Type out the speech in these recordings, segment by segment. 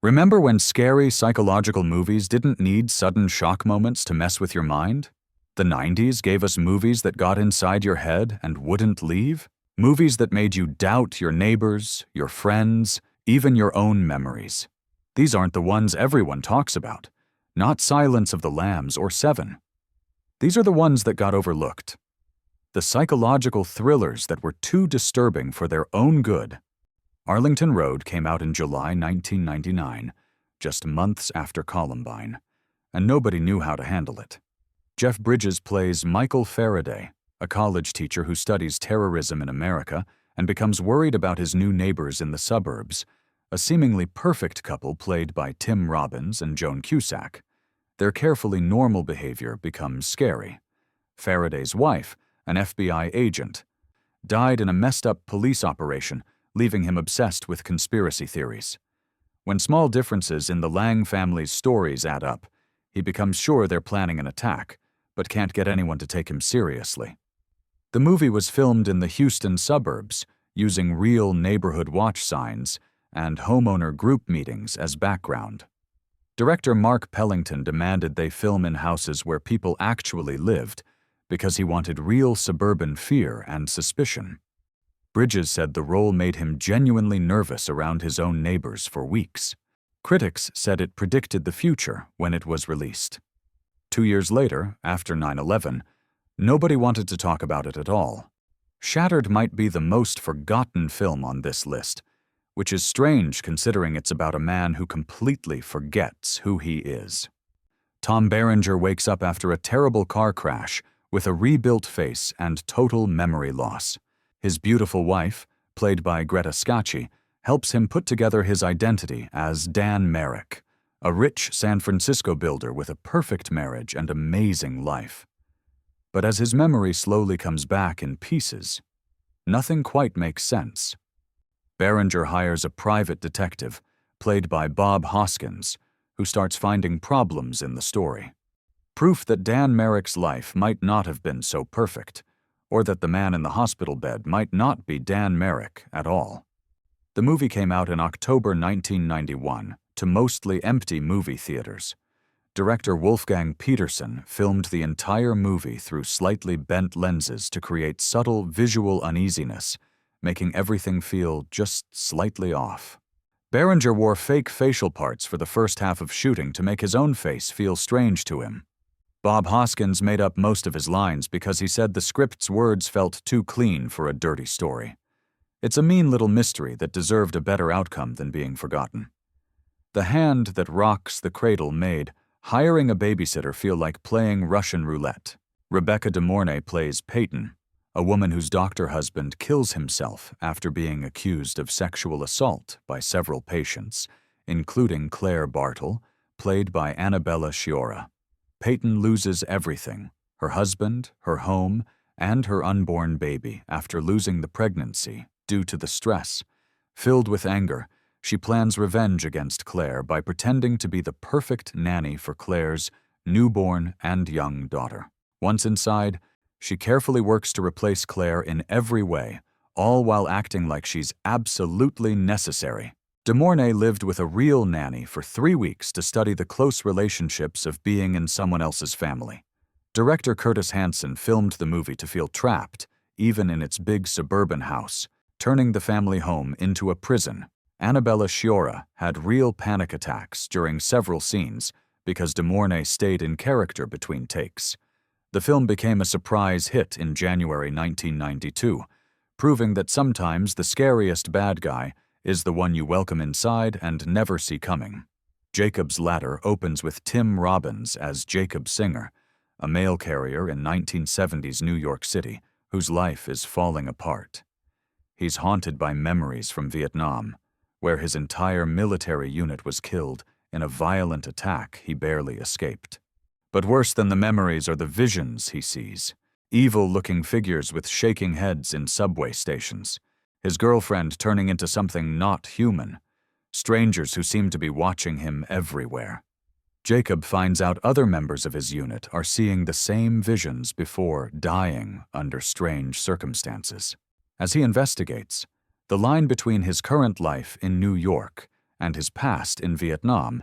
Remember when scary psychological movies didn't need sudden shock moments to mess with your mind? The 90s gave us movies that got inside your head and wouldn't leave? Movies that made you doubt your neighbors, your friends, even your own memories. These aren't the ones everyone talks about. Not Silence of the Lambs or Seven. These are the ones that got overlooked. The psychological thrillers that were too disturbing for their own good. Arlington Road came out in July 1999, just months after Columbine, and nobody knew how to handle it. Jeff Bridges plays Michael Faraday, a college teacher who studies terrorism in America and becomes worried about his new neighbors in the suburbs, a seemingly perfect couple played by Tim Robbins and Joan Cusack. Their carefully normal behavior becomes scary. Faraday's wife, an FBI agent, died in a messed-up police operation, leaving him obsessed with conspiracy theories. When small differences in the Lang family's stories add up, he becomes sure they're planning an attack, but can't get anyone to take him seriously. The movie was filmed in the Houston suburbs, using real neighborhood watch signs and homeowner group meetings as background. Director Mark Pellington demanded they film in houses where people actually lived because he wanted real suburban fear and suspicion. Bridges said the role made him genuinely nervous around his own neighbors for weeks. Critics said it predicted the future when it was released. 2 years later, after 9/11, nobody wanted to talk about it at all. Shattered might be the most forgotten film on this list, which is strange considering it's about a man who completely forgets who he is. Tom Berenger wakes up after a terrible car crash with a rebuilt face and total memory loss. His beautiful wife, played by Greta Scacchi, helps him put together his identity as Dan Merrick, a rich San Francisco builder with a perfect marriage and amazing life. But as his memory slowly comes back in pieces, nothing quite makes sense. Berenger hires a private detective, played by Bob Hoskins, who starts finding problems in the story. Proof that Dan Merrick's life might not have been so perfect, or that the man in the hospital bed might not be Dan Merrick at all. The movie came out in October 1991 to mostly empty movie theaters. Director Wolfgang Peterson filmed the entire movie through slightly bent lenses to create subtle visual uneasiness, making everything feel just slightly off. Berenger wore fake facial parts for the first half of shooting to make his own face feel strange to him. Bob Hoskins made up most of his lines because he said the script's words felt too clean for a dirty story. It's a mean little mystery that deserved a better outcome than being forgotten. The hand that rocks the cradle made hiring a babysitter feel like playing Russian roulette. Rebecca De Mornay plays Peyton, a woman whose doctor husband kills himself after being accused of sexual assault by several patients, including Claire Bartle, played by Annabella Sciorra. Peyton loses everything, her husband, her home, and her unborn baby after losing the pregnancy due to the stress. Filled with anger, she plans revenge against Claire by pretending to be the perfect nanny for Claire's newborn and young daughter. Once inside, she carefully works to replace Claire in every way, all while acting like she's absolutely necessary. De Mornay lived with a real nanny for 3 weeks to study the close relationships of being in someone else's family. Director Curtis Hanson filmed the movie to feel trapped, even in its big suburban house, turning the family home into a prison. Annabella Sciorra had real panic attacks during several scenes because De Mornay stayed in character between takes. The film became a surprise hit in January 1992, proving that sometimes the scariest bad guy is the one you welcome inside and never see coming. Jacob's Ladder opens with Tim Robbins as Jacob Singer, a mail carrier in 1970s New York City whose life is falling apart. He's haunted by memories from Vietnam, where his entire military unit was killed in a violent attack he barely escaped. But worse than the memories are the visions he sees. Evil-looking figures with shaking heads in subway stations. His girlfriend turning into something not human. Strangers who seem to be watching him everywhere. Jacob finds out other members of his unit are seeing the same visions before dying under strange circumstances. As he investigates, the line between his current life in New York and his past in Vietnam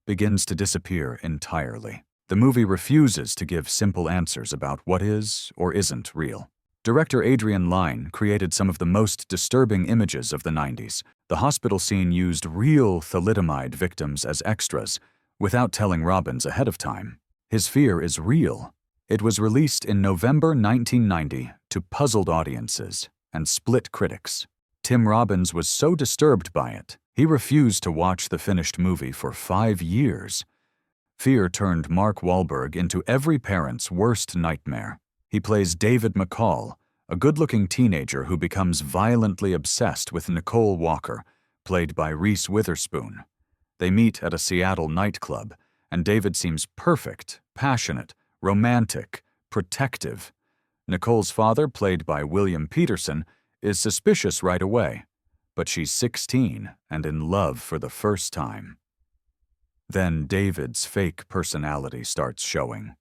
begins to disappear entirely. The movie refuses to give simple answers about what is or isn't real. Director Adrian Lyne created some of the most disturbing images of the 90s. The hospital scene used real thalidomide victims as extras without telling Robbins ahead of time. His fear is real. It was released in November 1990 to puzzled audiences and split critics. Tim Robbins was so disturbed by it, he refused to watch the finished movie for 5 years. Fear turned Mark Wahlberg into every parent's worst nightmare. He plays David McCall, a good-looking teenager who becomes violently obsessed with Nicole Walker, played by Reese Witherspoon. They meet at a Seattle nightclub, and David seems perfect, passionate, romantic, protective. Nicole's father, played by William Peterson, is suspicious right away, but she's 16 and in love for the first time. Then David's fake personality starts showing.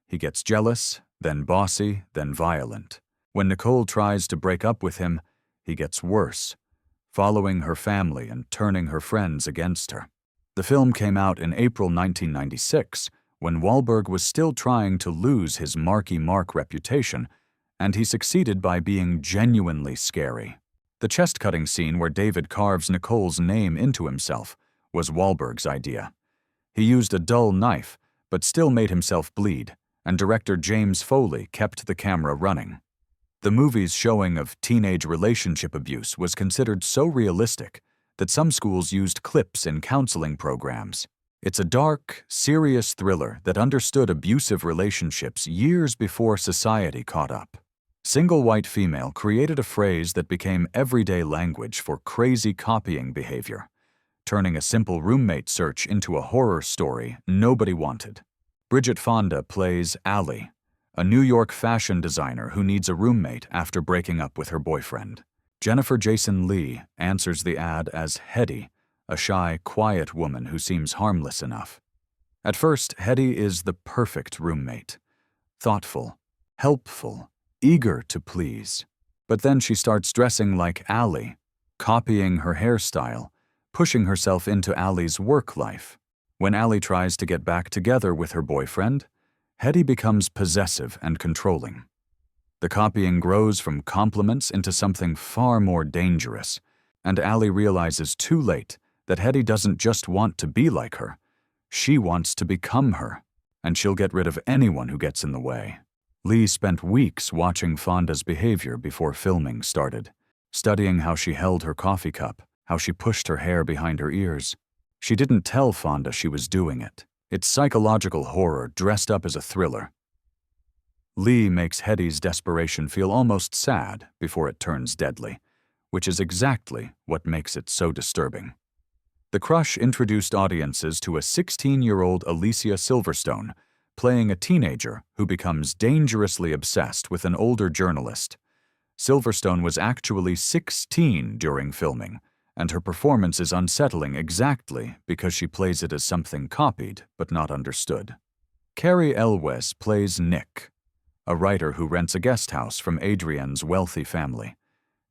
He gets jealous, then bossy, then violent. When Nicole tries to break up with him, he gets worse, following her family and turning her friends against her. The film came out in April 1996, when Wahlberg was still trying to lose his Marky Mark reputation, and he succeeded by being genuinely scary. The chest-cutting scene where David carves Nicole's name into himself was Wahlberg's idea. He used a dull knife, but still made himself bleed, and director James Foley kept the camera running. The movie's showing of teenage relationship abuse was considered so realistic that some schools used clips in counseling programs. It's a dark, serious thriller that understood abusive relationships years before society caught up. Single white female created a phrase that became everyday language for crazy copying behavior, turning a simple roommate search into a horror story nobody wanted. Bridget Fonda plays Allie, a New York fashion designer who needs a roommate after breaking up with her boyfriend. Jennifer Jason Leigh answers the ad as Hetty, a shy, quiet woman who seems harmless enough. At first, Hetty is the perfect roommate. Thoughtful, helpful, eager to please. But then she starts dressing like Allie, copying her hairstyle, pushing herself into Allie's work life. When Allie tries to get back together with her boyfriend, Hetty becomes possessive and controlling. The copying grows from compliments into something far more dangerous, and Allie realizes too late that Hetty doesn't just want to be like her, she wants to become her, and she'll get rid of anyone who gets in the way. Lee spent weeks watching Fonda's behavior before filming started, studying how she held her coffee cup, how she pushed her hair behind her ears. She didn't tell Fonda she was doing it. It's psychological horror dressed up as a thriller. Lee makes Hetty's desperation feel almost sad before it turns deadly, which is exactly what makes it so disturbing. The Crush introduced audiences to a 16-year-old Alicia Silverstone, playing a teenager who becomes dangerously obsessed with an older journalist. Silverstone was actually 16 during filming, and her performance is unsettling exactly because she plays it as something copied but not understood. Cary Elwes plays Nick, a writer who rents a guest house from Adrienne's wealthy family.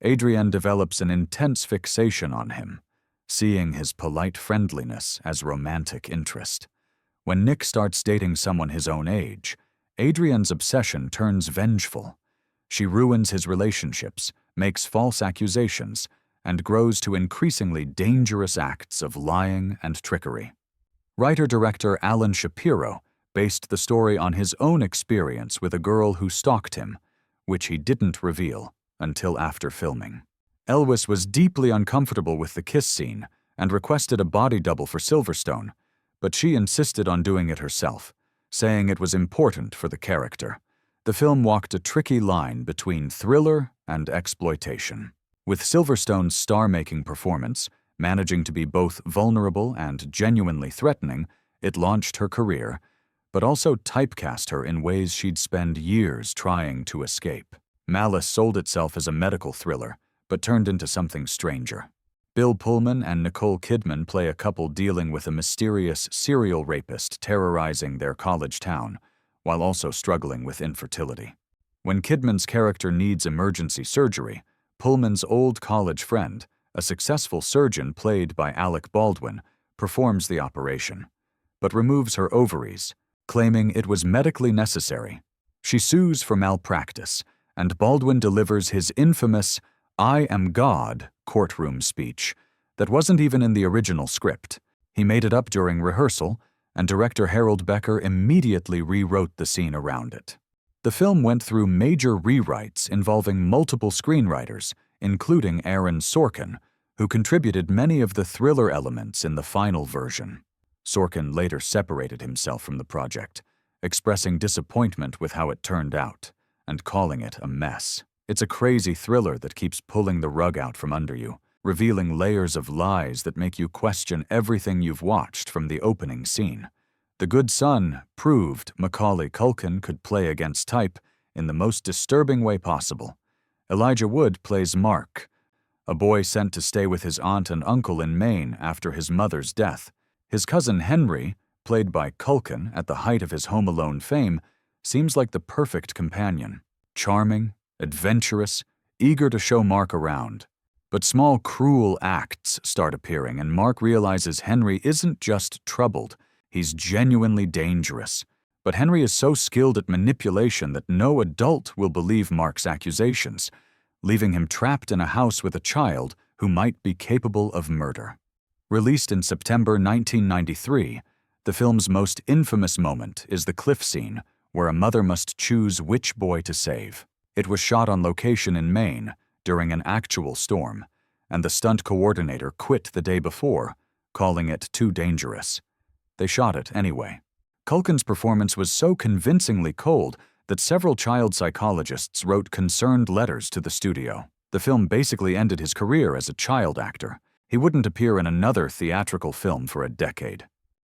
Adrienne develops an intense fixation on him, seeing his polite friendliness as romantic interest. When Nick starts dating someone his own age, Adrienne's obsession turns vengeful. She ruins his relationships, makes false accusations, and grows to increasingly dangerous acts of lying and trickery. Writer-director Alan Shapiro based the story on his own experience with a girl who stalked him, which he didn't reveal until after filming. Elwes was deeply uncomfortable with the kiss scene and requested a body double for Silverstone, but she insisted on doing it herself, saying it was important for the character. The film walked a tricky line between thriller and exploitation. With Silverstone's star-making performance, managing to be both vulnerable and genuinely threatening, it launched her career, but also typecast her in ways she'd spend years trying to escape. Malice sold itself as a medical thriller, but turned into something stranger. Bill Pullman and Nicole Kidman play a couple dealing with a mysterious serial rapist terrorizing their college town, while also struggling with infertility. When Kidman's character needs emergency surgery, Pullman's old college friend, A successful surgeon played by Alec Baldwin performs the operation, but removes her ovaries, claiming it was medically necessary. She sues for malpractice, and Baldwin delivers his infamous "I am God" courtroom speech that wasn't even in the original script. He made it up during rehearsal, and director Harold Becker immediately rewrote the scene around it. The film went through major rewrites involving multiple screenwriters, including Aaron Sorkin, who contributed many of the thriller elements in the final version. Sorkin later separated himself from the project, expressing disappointment with how it turned out, and calling it a mess. It's a crazy thriller that keeps pulling the rug out from under you, revealing layers of lies that make you question everything you've watched from the opening scene. The Good Son proved Macaulay Culkin could play against type in the most disturbing way possible. Elijah Wood plays Mark, a boy sent to stay with his aunt and uncle in Maine after his mother's death. His cousin Henry, played by Culkin at the height of his Home Alone fame, seems like the perfect companion. Charming, adventurous, eager to show Mark around. But small, cruel acts start appearing, and Mark realizes Henry isn't just troubled, he's genuinely dangerous. But Henry is so skilled at manipulation that no adult will believe Mark's accusations, leaving him trapped in a house with a child who might be capable of murder. Released in September 1993, the film's most infamous moment is the cliff scene, where a mother must choose which boy to save. It was shot on location in Maine during an actual storm, and the stunt coordinator quit the day before, calling it too dangerous. They shot it anyway. Culkin's performance was so convincingly cold that several child psychologists wrote concerned letters to the studio. The film basically ended his career as a child actor. He wouldn't appear in another theatrical film for a decade.